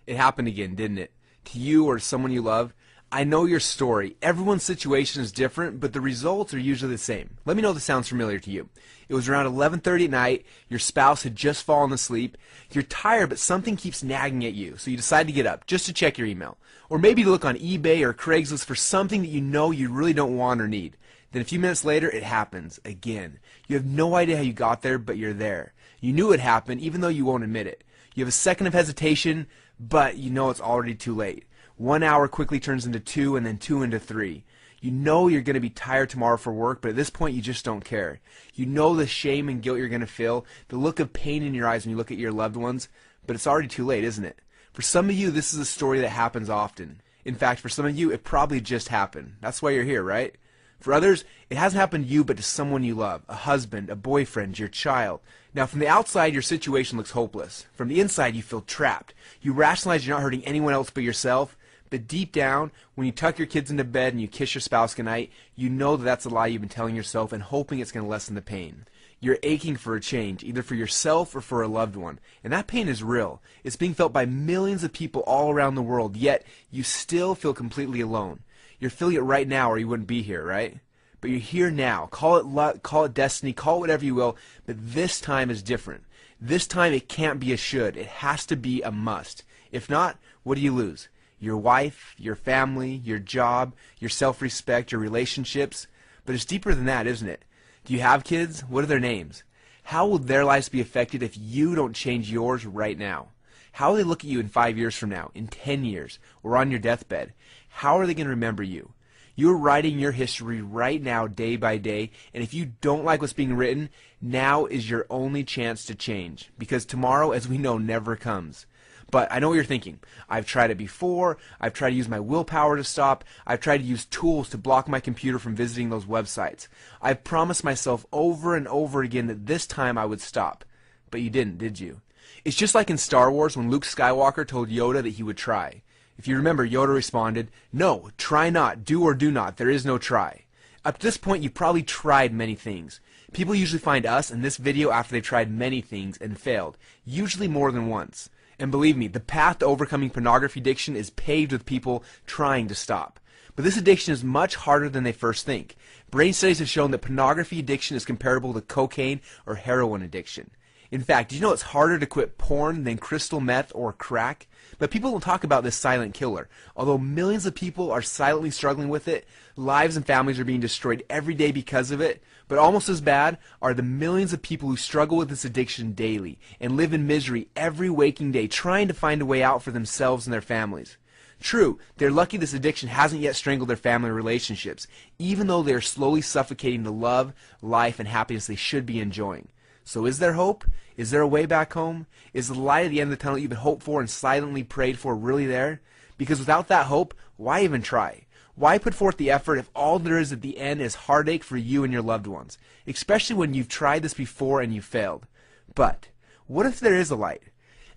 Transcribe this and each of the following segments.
It happened again, didn't it? To you or someone you love? I know your story. Everyone's situation is different, but the results are usually the same. Let me know if this sounds familiar to you. It was around 11:30 at night, your spouse had just fallen asleep, you're tired but something keeps nagging at you, so you decide to get up just to check your email. Or maybe to look on eBay or Craigslist for something that you know you really don't want or need. Then a few minutes later, it happens again. You have no idea how you got there, but you're there. You knew it happened, even though you won't admit it. You have a second of hesitation, but you know it's already too late. 1 hour quickly turns into 2, and then 2 into 3. You know you're going to be tired tomorrow for work, but at this point you just don't care. You know the shame and guilt you're going to feel, the look of pain in your eyes when you look at your loved ones, but it's already too late, isn't it? For some of you, this is a story that happens often. In fact, for some of you, it probably just happened. That's why you're here, right? For others, it hasn't happened to you, but to someone you love, a husband, a boyfriend, your child. Now, from the outside, your situation looks hopeless. From the inside, you feel trapped. You rationalize you're not hurting anyone else but yourself. But deep down, when you tuck your kids into bed and you kiss your spouse goodnight, you know that that's a lie you've been telling yourself and hoping it's going to lessen the pain. You're aching for a change, either for yourself or for a loved one. And that pain is real. It's being felt by millions of people all around the world, yet you still feel completely alone. You're feeling it right now or you wouldn't be here, right? But you're here now. Call it luck, call it destiny, call it whatever you will, but this time is different. This time it can't be a should. It has to be a must. If not, what do you lose? Your wife, your family, your job, your self-respect, your relationships. But it's deeper than that, isn't it? Do you have kids? What are their names? How will their lives be affected if you don't change yours right now? How will they look at you in 5 years from now, in 10 years, or on your deathbed? How are they going to remember you? You're writing your history right now, day by day, and if you don't like what's being written, now is your only chance to change, because tomorrow, as we know, never comes. But I know what you're thinking. I've tried it before. I've tried to use my willpower to stop. I've tried to use tools to block my computer from visiting those websites. I've promised myself over and over again that this time I would stop. But you didn't, did you? It's just like in Star Wars when Luke Skywalker told Yoda that he would try. If you remember, Yoda responded, "No, try not, do or do not, there is no try." Up to this point, you've probably tried many things. People usually find us in this video after they've tried many things and failed, usually more than once. And believe me, the path to overcoming pornography addiction is paved with people trying to stop. But this addiction is much harder than they first think. Brain studies have shown that pornography addiction is comparable to cocaine or heroin addiction. In fact, did you know it's harder to quit porn than crystal meth or crack? But people don't talk about this silent killer. Although millions of people are silently struggling with it, lives and families are being destroyed every day because of it. But almost as bad are the millions of people who struggle with this addiction daily and live in misery every waking day trying to find a way out for themselves and their families. True, they're lucky this addiction hasn't yet strangled their family relationships, even though they are slowly suffocating the love, life, and happiness they should be enjoying. So is there hope? Is there a way back home? Is the light at the end of the tunnel you've been hoped for and silently prayed for really there? Because without that hope, why even try? Why put forth the effort if all there is at the end is heartache for you and your loved ones? Especially when you've tried this before and you've failed. But what if there is a light?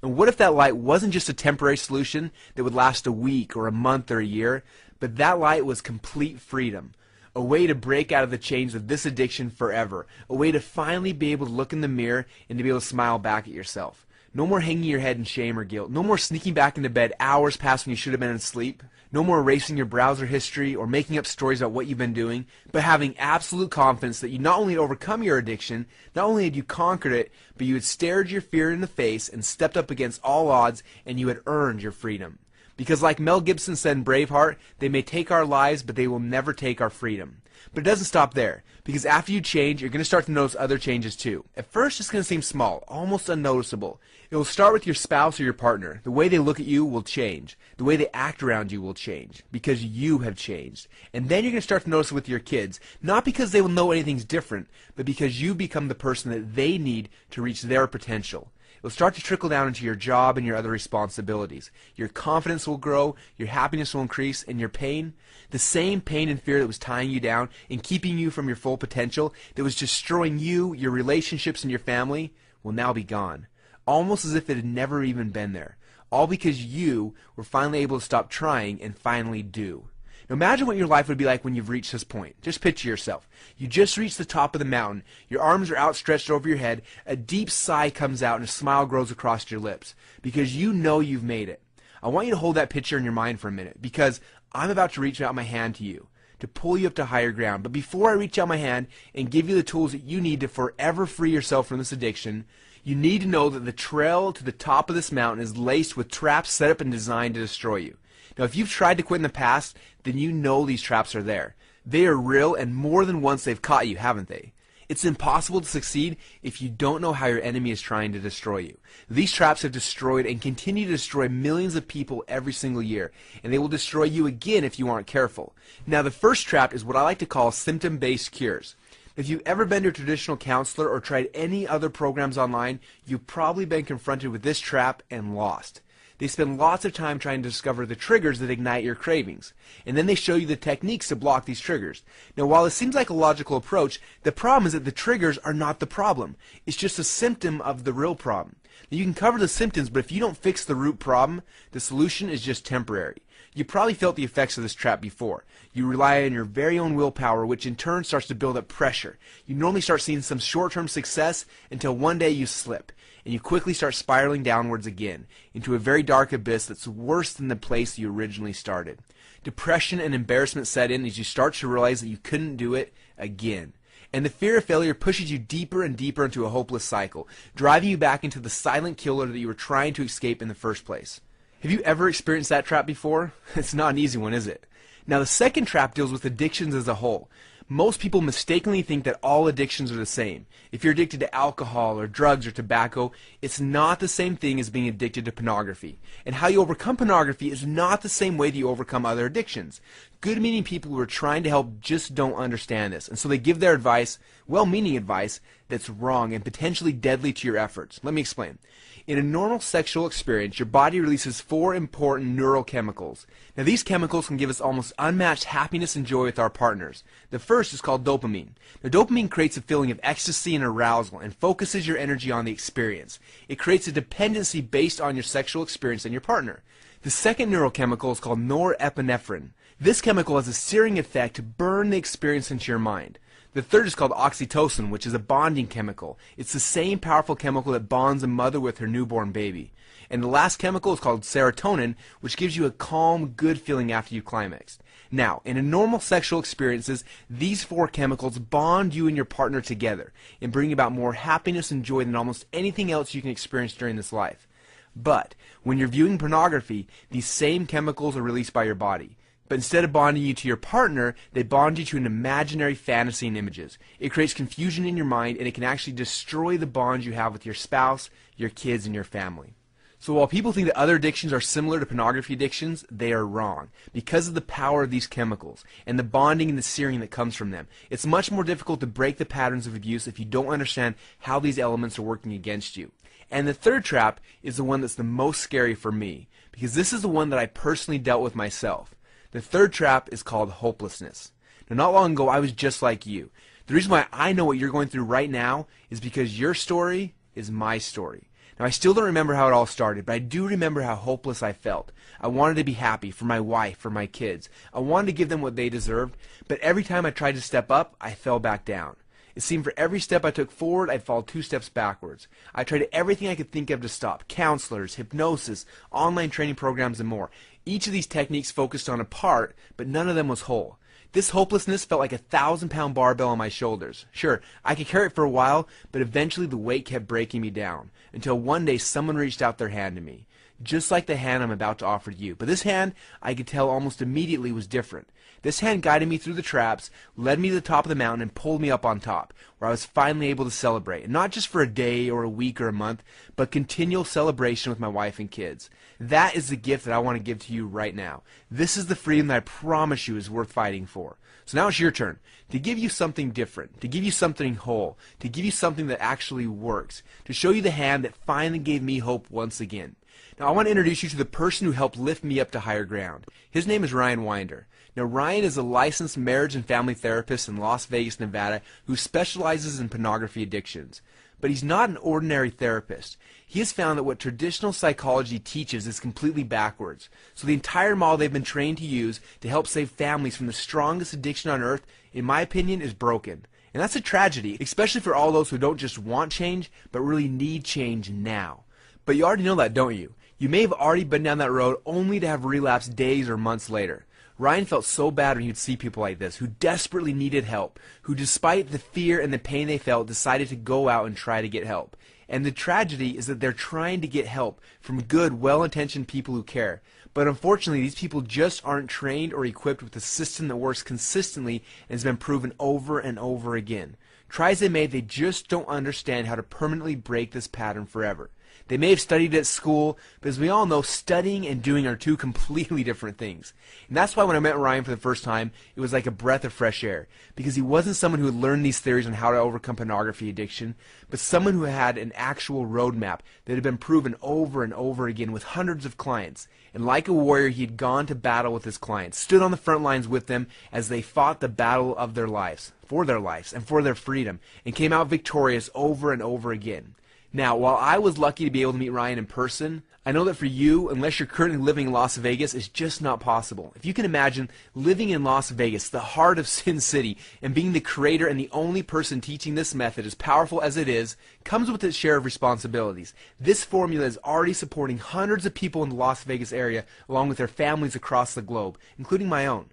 And what if that light wasn't just a temporary solution that would last a week or a month or a year, but that light was complete freedom? A way to break out of the chains of this addiction forever. A way to finally be able to look in the mirror and to be able to smile back at yourself. No more hanging your head in shame or guilt. No more sneaking back into bed hours past when you should have been asleep. No more erasing your browser history or making up stories about what you've been doing, but having absolute confidence that you not only had overcome your addiction, not only had you conquered it, but you had stared your fear in the face and stepped up against all odds and you had earned your freedom. Because like Mel Gibson said in Braveheart, they may take our lives, but they will never take our freedom. But it doesn't stop there, because after you change, you're going to start to notice other changes too. At first, it's going to seem small, almost unnoticeable. It will start with your spouse or your partner. The way they look at you will change. The way they act around you will change, because you have changed. And then you're going to start to notice it with your kids, not because they will know anything's different, but because you become the person that they need to reach their potential. It will start to trickle down into your job and your other responsibilities. Your confidence will grow, your happiness will increase, and your pain, the same pain and fear that was tying you down and keeping you from your full potential, that was destroying you, your relationships, and your family, will now be gone. Almost as if it had never even been there. All because you were finally able to stop trying and finally do. Now imagine what your life would be like when you've reached this point. Just picture yourself. You just reached the top of the mountain. Your arms are outstretched over your head. A deep sigh comes out and a smile grows across your lips because you know you've made it. I want you to hold that picture in your mind for a minute, because I'm about to reach out my hand to you to pull you up to higher ground. But before I reach out my hand and give you the tools that you need to forever free yourself from this addiction, you need to know that the trail to the top of this mountain is laced with traps set up and designed to destroy you. Now, if you've tried to quit in the past, then you know these traps are there. They are real, and more than once they've caught you, haven't they? It's impossible to succeed if you don't know how your enemy is trying to destroy you. These traps have destroyed and continue to destroy millions of people every single year, and they will destroy you again if you aren't careful. Now, the first trap is what I like to call symptom-based cures. If you've ever been to a traditional counselor or tried any other programs online, you've probably been confronted with this trap and lost. They spend lots of time trying to discover the triggers that ignite your cravings, and then they show you the techniques to block these triggers. Now, while it seems like a logical approach, the problem is that the triggers are not the problem. It's just a symptom of the real problem. Now, you can cover the symptoms, but if you don't fix the root problem, the solution is just temporary. You probably felt the effects of this trap before. You rely on your very own willpower, which in turn starts to build up pressure. You normally start seeing some short-term success until one day you slip, and you quickly start spiraling downwards again into a very dark abyss that's worse than the place you originally started. Depression and embarrassment set in as you start to realize that you couldn't do it again. And the fear of failure pushes you deeper and deeper into a hopeless cycle, driving you back into the silent killer that you were trying to escape in the first place. Have you ever experienced that trap before? It's not an easy one, is it? Now, the second trap deals with addictions as a whole. Most people mistakenly think that all addictions are the same. If you're addicted to alcohol or drugs or tobacco, it's not the same thing as being addicted to pornography. And how you overcome pornography is not the same way that you overcome other addictions. Good-meaning people who are trying to help just don't understand this, and so they give their advice, well-meaning advice, that's wrong and potentially deadly to your efforts. Let me explain. In a normal sexual experience, your body releases 4 important neurochemicals. Now, these chemicals can give us almost unmatched happiness and joy with our partners. The first is called dopamine. Now, dopamine creates a feeling of ecstasy and arousal and focuses your energy on the experience. It creates a dependency based on your sexual experience and your partner. The second neurochemical is called norepinephrine. This chemical has a searing effect to burn the experience into your mind. The third is called oxytocin, which is a bonding chemical. It's the same powerful chemical that bonds a mother with her newborn baby. And the last chemical is called serotonin, which gives you a calm, good feeling after you climaxed. Now, in a normal sexual experiences, these 4 chemicals bond you and your partner together and bring about more happiness and joy than almost anything else you can experience during this life. But when you're viewing pornography, these same chemicals are released by your body. But instead of bonding you to your partner, they bond you to an imaginary fantasy and images. It creates confusion in your mind, and it can actually destroy the bonds you have with your spouse, your kids, and your family. So while people think that other addictions are similar to pornography addictions, they are wrong. Because of the power of these chemicals and the bonding and the searing that comes from them, it's much more difficult to break the patterns of abuse if you don't understand how these elements are working against you. And the third trap is the one that's the most scary for me, because this is the one that I personally dealt with myself. The third trap is called hopelessness. Now, not long ago, I was just like you. The reason why I know what you're going through right now is because your story is my story. Now, I still don't remember how it all started, but I do remember how hopeless I felt. I wanted to be happy for my wife, for my kids. I wanted to give them what they deserved, but every time I tried to step up, I fell back down. It seemed for every step I took forward, I'd fall 2 steps backwards. I tried everything I could think of to stop. Counselors, hypnosis, online training programs, and more. Each of these techniques focused on a part, but none of them was whole. This hopelessness felt like a 1,000-pound barbell on my shoulders. Sure, I could carry it for a while, but eventually the weight kept breaking me down, until one day someone reached out their hand to me. Just like the hand I'm about to offer to you. But this hand, I could tell almost immediately, was different. This hand guided me through the traps, led me to the top of the mountain, and pulled me up on top, where I was finally able to celebrate. And not just for a day or a week or a month, but continual celebration with my wife and kids. That is the gift that I want to give to you right now. This is the freedom that I promise you is worth fighting for. So now it's your turn to give you something different, to give you something whole, to give you something that actually works, to show you the hand that finally gave me hope once again. Now, I want to introduce you to the person who helped lift me up to higher ground. His name is Ryan Winder. Now, Ryan is a licensed marriage and family therapist in Las Vegas, Nevada, who specializes in pornography addictions. But he's not an ordinary therapist. He has found that what traditional psychology teaches is completely backwards. So the entire model they've been trained to use to help save families from the strongest addiction on earth, in my opinion, is broken. And that's a tragedy, especially for all those who don't just want change, but really need change now. But you already know that, don't you? You may have already been down that road only to have relapse days or months later. Ryan felt so bad when he'd see people like this, who desperately needed help, who despite the fear and the pain they felt, decided to go out and try to get help. And the tragedy is that they're trying to get help from good, well-intentioned people who care. But unfortunately, these people just aren't trained or equipped with a system that works consistently and has been proven over and over again. Try as they may, they just don't understand how to permanently break this pattern forever. They may have studied at school, but as we all know, studying and doing are two completely different things. And that's why when I met Ryan for the first time, it was like a breath of fresh air, because he wasn't someone who had learned these theories on how to overcome pornography addiction, but someone who had an actual roadmap that had been proven over and over again with hundreds of clients. And like a warrior, he had gone to battle with his clients, stood on the front lines with them as they fought the battle of their lives, and for their freedom, and came out victorious over and over again. Now, while I was lucky to be able to meet Ryan in person, I know that for you, unless you're currently living in Las Vegas, it's just not possible. If you can imagine living in Las Vegas, the heart of Sin City, and being the creator and the only person teaching this method, as powerful as it is, comes with its share of responsibilities. This formula is already supporting hundreds of people in the Las Vegas area, along with their families across the globe, including my own.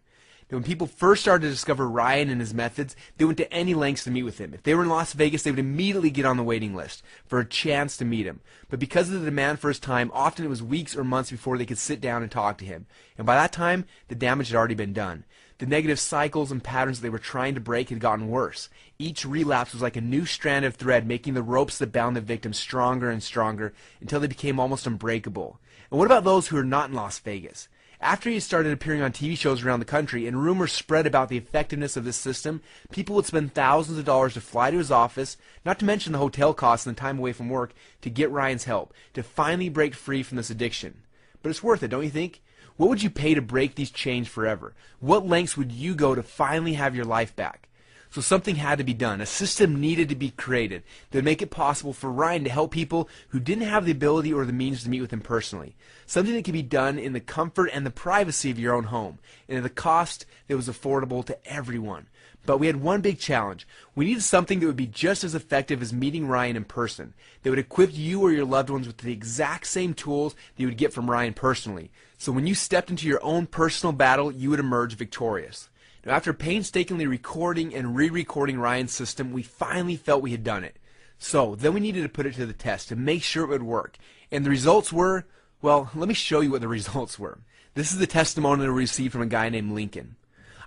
Now, when people first started to discover Ryan and his methods, they went to any lengths to meet with him. If they were in Las Vegas, they would immediately get on the waiting list for a chance to meet him. But because of the demand for his time, often it was weeks or months before they could sit down and talk to him. And by that time, the damage had already been done. The negative cycles and patterns that they were trying to break had gotten worse. Each relapse was like a new strand of thread, making the ropes that bound the victim stronger and stronger until they became almost unbreakable. And what about those who are not in Las Vegas? After he started appearing on TV shows around the country and rumors spread about the effectiveness of this system, people would spend thousands of dollars to fly to his office, not to mention the hotel costs and the time away from work, to get Ryan's help, to finally break free from this addiction. But it's worth it, don't you think? What would you pay to break these chains forever? What lengths would you go to finally have your life back? So something had to be done. A system needed to be created that would make it possible for Ryan to help people who didn't have the ability or the means to meet with him personally. Something that could be done in the comfort and the privacy of your own home, and at a cost that was affordable to everyone. But we had one big challenge. We needed something that would be just as effective as meeting Ryan in person, that would equip you or your loved ones with the exact same tools that you would get from Ryan personally. So when you stepped into your own personal battle, you would emerge victorious. Now, after painstakingly recording and re-recording Ryan's system, we finally felt we had done it. So then we needed to put it to the test to make sure it would work. And the results were, well, let me show you what the results were. This is the testimonial we received from a guy named Lincoln.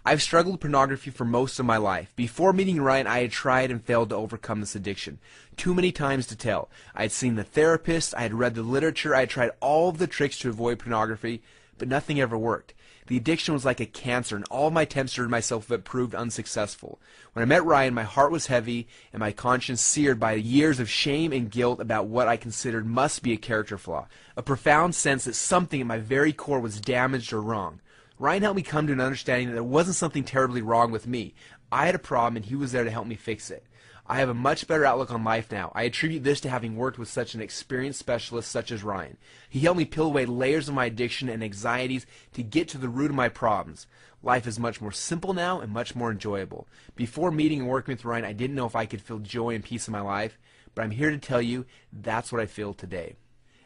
I've struggled with pornography for most of my life. Before meeting Ryan, I had tried and failed to overcome this addiction. Too many times to tell. I had seen the therapist, I had read the literature, I had tried all of the tricks to avoid pornography, but nothing ever worked. The addiction was like a cancer, and all of my attempts to rid myself of it proved unsuccessful. When I met Ryan, my heart was heavy and my conscience seared by years of shame and guilt about what I considered must be a character flaw, a profound sense that something at my very core was damaged or wrong. Ryan helped me come to an understanding that there wasn't something terribly wrong with me. I had a problem, and he was there to help me fix it. I have a much better outlook on life now. I attribute this to having worked with such an experienced specialist such as Ryan. He helped me peel away layers of my addiction and anxieties to get to the root of my problems. Life is much more simple now and much more enjoyable. Before meeting and working with Ryan, I didn't know if I could feel joy and peace in my life, but I'm here to tell you that's what I feel today.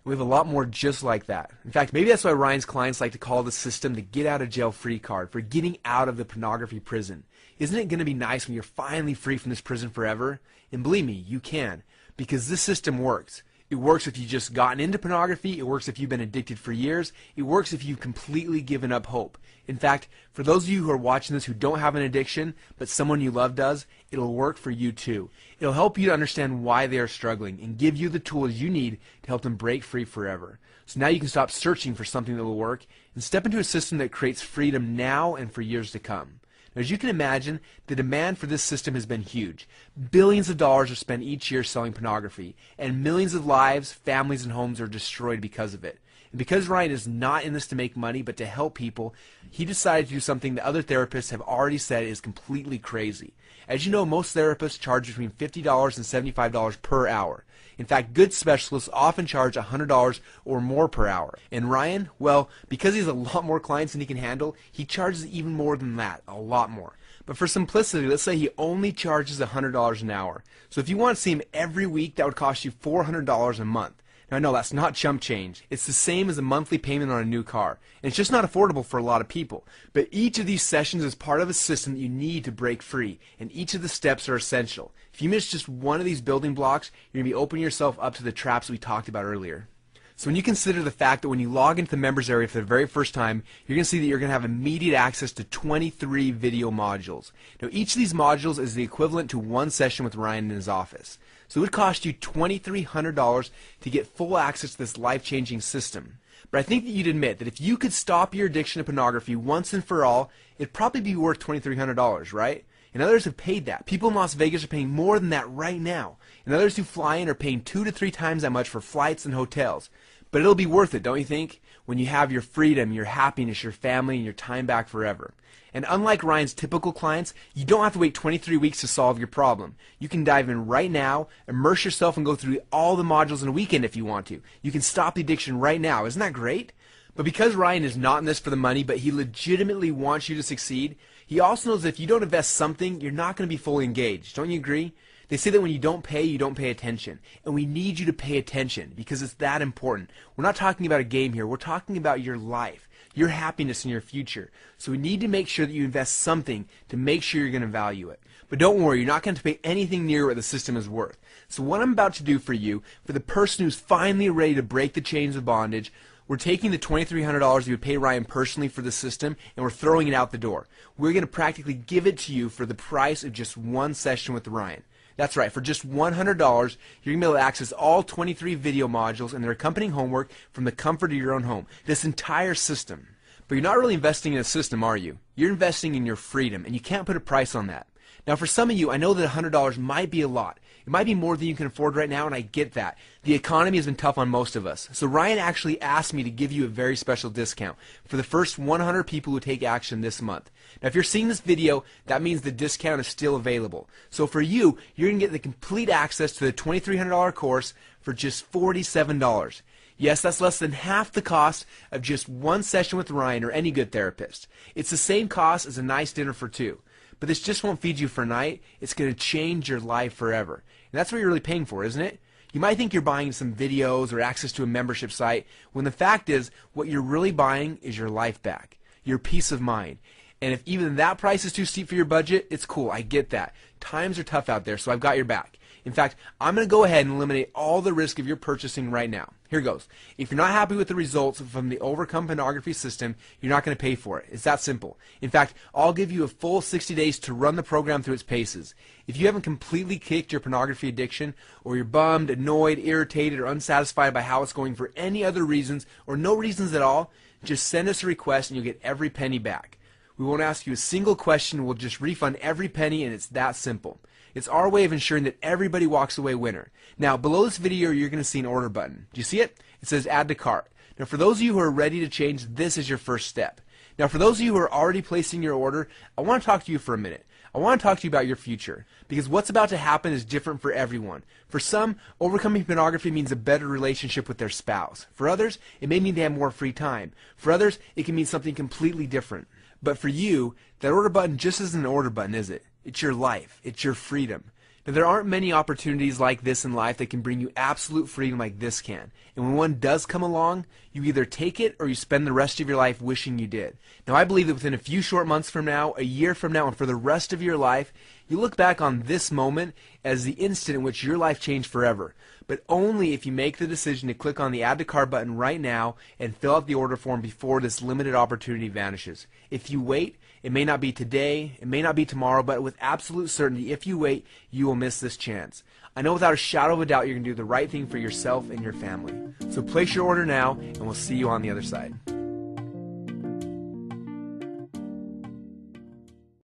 We have a lot more just like that. In fact, maybe that's why Ryan's clients like to call the system the get out of jail free card, for getting out of the pornography prison. Isn't it going to be nice when you're finally free from this prison forever? And believe me, you can, because this system works. It works if you've just gotten into pornography. It works if you've been addicted for years. It works if you've completely given up hope. In fact, for those of you who are watching this who don't have an addiction, but someone you love does, it'll work for you too. It'll help you to understand why they are struggling and give you the tools you need to help them break free forever. So now you can stop searching for something that will work and step into a system that creates freedom now and for years to come. Now, as you can imagine, the demand for this system has been huge. Billions of dollars are spent each year selling pornography, and millions of lives, families, and homes are destroyed because of it. And because Ryan is not in this to make money, but to help people, he decided to do something that other therapists have already said is completely crazy. As you know, most therapists charge between $50 and $75 per hour. In fact, good specialists often charge $100 or more per hour. And Ryan, well, because he has a lot more clients than he can handle, he charges even more than that, a lot more. But for simplicity, let's say he only charges $100 an hour. So if you want to see him every week, that would cost you $400 a month. Now, no, that's not chump change. It's the same as a monthly payment on a new car. And it's just not affordable for a lot of people. But each of these sessions is part of a system that you need to break free. And each of the steps are essential. If you miss just one of these building blocks, you're going to be opening yourself up to the traps we talked about earlier. So when you consider the fact that when you log into the members area for the very first time, you're going to see that you're going to have immediate access to 23 video modules. Now, each of these modules is the equivalent to one session with Ryan in his office. So it would cost you $2,300 to get full access to this life-changing system. But I think that you'd admit that if you could stop your addiction to pornography once and for all, it'd probably be worth $2,300, right? And others have paid that. People in Las Vegas are paying more than that right now. And others who fly in are paying 2 to 3 times that much for flights and hotels. But it'll be worth it, don't you think? When you have your freedom, your happiness, your family, and your time back forever. And unlike Ryan's typical clients, you don't have to wait 23 weeks to solve your problem. You can dive in right now, immerse yourself, and go through all the modules in a weekend if you want to. You can stop the addiction right now. Isn't that great? But because Ryan is not in this for the money, but he legitimately wants you to succeed, he also knows that if you don't invest something, you're not going to be fully engaged. Don't you agree? They say that when you don't pay attention. And we need you to pay attention because it's that important. We're not talking about a game here. We're talking about your life, your happiness, and your future. So we need to make sure that you invest something to make sure you're going to value it. But don't worry, you're not going to pay anything near what the system is worth. So what I'm about to do for you, for the person who's finally ready to break the chains of bondage, we're taking the $2,300 you would pay Ryan personally for the system, and we're throwing it out the door. We're going to practically give it to you for the price of just one session with Ryan. That's right, for just $100, you're going to be able to access all 23 video modules and their accompanying homework from the comfort of your own home. This entire system. But you're not really investing in a system, are you? You're investing in your freedom, and you can't put a price on that. Now, for some of you, I know that $100 might be a lot. It might be more than you can afford right now, and I get that. The economy has been tough on most of us. So Ryan actually asked me to give you a very special discount for the first 100 people who take action this month. Now, if you're seeing this video, that means the discount is still available. So for you, you're going to get the complete access to the $2,300 course for just $47. Yes, that's less than half the cost of just one session with Ryan or any good therapist. It's the same cost as a nice dinner for two. But this just won't feed you for a night. It's going to change your life forever. And that's what you're really paying for, isn't it? You might think you're buying some videos or access to a membership site, when the fact is, what you're really buying is your life back, your peace of mind. And if even that price is too steep for your budget, it's cool. I get that. Times are tough out there, so I've got your back. In fact, I'm going to go ahead and eliminate all the risk of your purchasing right now. Here goes. If you're not happy with the results from the Overcome Pornography system, you're not going to pay for it. It's that simple. In fact, I'll give you a full 60 days to run the program through its paces. If you haven't completely kicked your pornography addiction, or you're bummed, annoyed, irritated, or unsatisfied by how it's going for any other reasons, or no reasons at all, just send us a request and you'll get every penny back. We won't ask you a single question. We'll just refund every penny, and it's that simple. It's our way of ensuring that everybody walks away winner. Now, below this video, you're going to see an order button. Do you see it? It says add to cart. Now, for those of you who are ready to change, this is your first step. Now, for those of you who are already placing your order, I want to talk to you for a minute. I want to talk to you about your future, because what's about to happen is different for everyone. For some, overcoming pornography means a better relationship with their spouse. For others, it may mean they have more free time. For others, it can mean something completely different. But for you, that order button just isn't an order button, is it? It's your life. It's your freedom. Now, there aren't many opportunities like this in life that can bring you absolute freedom like this can. And when one does come along, you either take it or you spend the rest of your life wishing you did. Now, I believe that within a few short months from now, a year from now, and for the rest of your life, you look back on this moment as the instant in which your life changed forever. But only if you make the decision to click on the Add to Cart button right now and fill out the order form before this limited opportunity vanishes. If you wait, it may not be today, it may not be tomorrow, but with absolute certainty, if you wait, you will miss this chance. I know without a shadow of a doubt you're going to do the right thing for yourself and your family. So place your order now, and we'll see you on the other side.